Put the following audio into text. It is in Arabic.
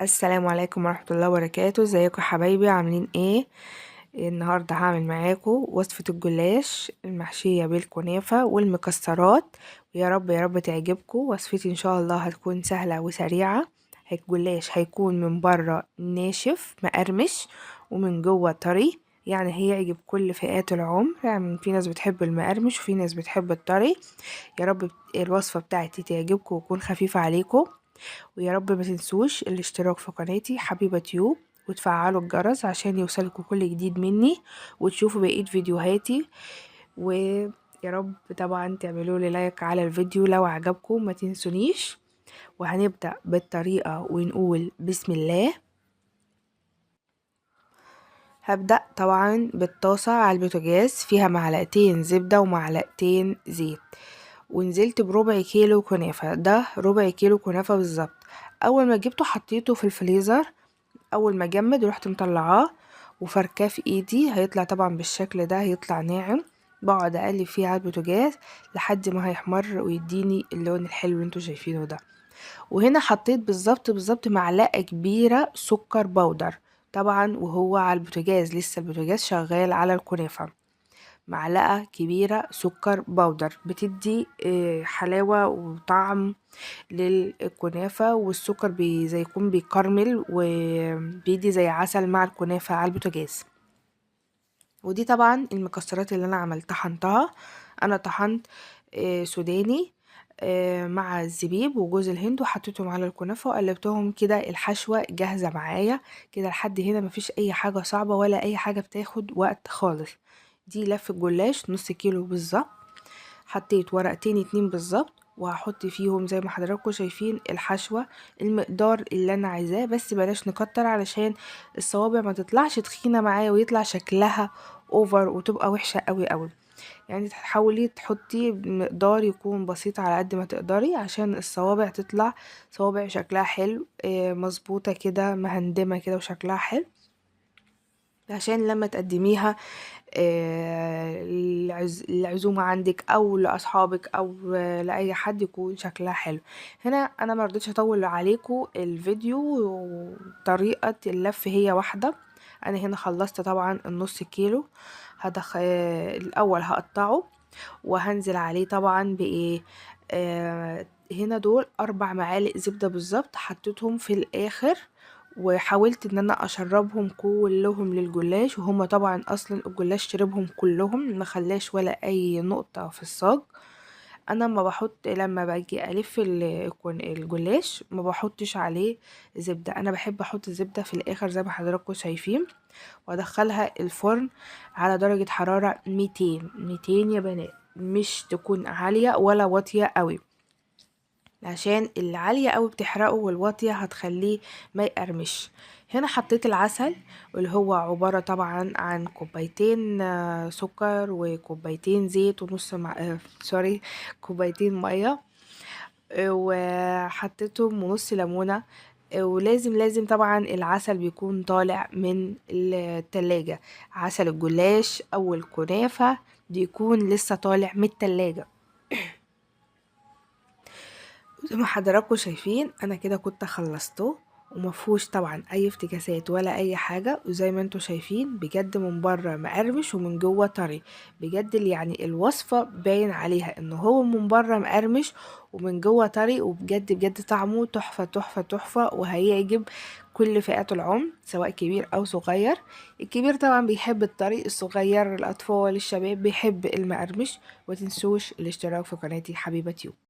السلام عليكم ورحمة الله وبركاته. ازيكم يا حبايبي؟ عاملين ايه؟ النهاردة هعمل معاكم وصفة الجلاش المحشية بالكنافة والمكسرات، ويا رب يا رب تعجبكم. وصفتي ان شاء الله هتكون سهلة وسريعة. الجلاش هيكون من بره ناشف مقرمش ومن جوه طري، يعني هيعجب كل فئات العمر. يعني في ناس بتحب المقرمش وفي ناس بتحب الطري. يا رب الوصفة بتاعتي تعجبكم وتكون خفيفة عليكم. ويا رب ما تنسوش الاشتراك في قناتي حبيبة تيوب، وتفعلوا الجرس عشان يوصلكوا كل جديد مني، وتشوفوا بقية فيديوهاتي. ويا رب طبعا تعملوا لي لايك على الفيديو لو عجبكم، ما تنسونيش. وهنبدأ بالطريقة ونقول بسم الله. هبدأ طبعا بالطاسة على البوتاجاز، فيها معلقتين زبدة ومعلقتين زيت، ونزلت بربع كيلو كنافة. ده ربع كيلو كنافة بالظبط. اول ما جبته حطيته في الفريزر، اول ما جمد رحت مطلعاه وفركاه في ايدي. هيطلع طبعا بالشكل ده، هيطلع ناعم. بقعد اقلب فيه على البوتاجاز لحد ما هيحمر ويديني اللون الحلو اللي انتوا شايفينه ده. وهنا حطيت بالظبط معلقة كبيرة سكر بودر، طبعا وهو على البوتاجاز، لسه البوتاجاز شغال على الكنافة. معلقة كبيرة سكر بودر بتدي حلاوة وطعم للكنافة، والسكر زي يكون بيكرمل وبيدي زي عسل مع الكنافة على البوتاجاز. ودي طبعا المكسرات اللي انا عملتها طحنتها. انا طحنت سوداني مع الزبيب وجوز الهند، وحطيتهم على الكنافة وقلبتهم كده. الحشوة جاهزة معايا كده لحد هنا، مفيش اي حاجة صعبة ولا اي حاجة بتاخد وقت خالص. دي لفة جلاش نص كيلو بالظبط. حطيت ورقتين اتنين بالظبط، وهحط فيهم زي ما حضراتكم شايفين الحشوة المقدار اللي انا عايزاه، بس بلاش نكتر علشان الصوابع ما تطلعش تخينة معايا ويطلع شكلها اوفر وتبقى وحشة قوي قوي. يعني تحاولي تحطي مقدار يكون بسيط على قد ما تقدري عشان الصوابع تطلع صوابع شكلها حلو، مظبوطة كده مهندمة كده وشكلها حلو، عشان لما تقدميها العزومة عندك او لاصحابك او لاي حد يكون شكلها حلو. هنا انا مرضتش اطول عليكم الفيديو، وطريقة اللف هي واحدة. انا هنا خلصت طبعا النص كيلو. الاول هقطعه وهنزل عليه طبعا بايه. هنا دول 4 معالق زبدة بالظبط، حطيتهم في الاخر وحاولت ان انا اشربهم كلهم للجلاش، وهم طبعا اصلا الجلاش شربهم كلهم، ما خلاش ولا اي نقطة في الصاج. انا لما باجي الف الجلاش ما بحطش عليه زبدة، انا بحب احط الزبدة في الاخر زي ما حضراتكم شايفين، وادخلها الفرن على درجة حرارة 200 يا بنات، مش تكون عالية ولا واطية قوي، عشان العالية قوي بتحرقه والواطية هتخليه ما يقرمش. هنا حطيت العسل، واللي هو عبارة طبعا عن كوبايتين سكر وكوبايتين زيت ونص سوري، كوبايتين مية، وحطيتهم ونص ليمونة. ولازم طبعا العسل بيكون طالع من التلاجة، عسل الجلاش او الكنافة بيكون لسه طالع من التلاجة. زي ما حضراتكم شايفين انا كده كنت خلصته، ومفهوش طبعا اي افتكاسات ولا اي حاجة، وزي ما انتوا شايفين بجد من بره مقرمش ومن جوه طري. بجد يعني الوصفة باين عليها ان هو من بره مقرمش ومن جوه طري، وبجد بجد طعمه تحفة تحفة تحفة، وهيعجب كل فئات العمر سواء كبير او صغير. الكبير طبعا بيحب الطري، الصغير الاطفال الشباب بيحب المقرمش. ومتنسوش الاشتراك في قناتي حبيبة يوب.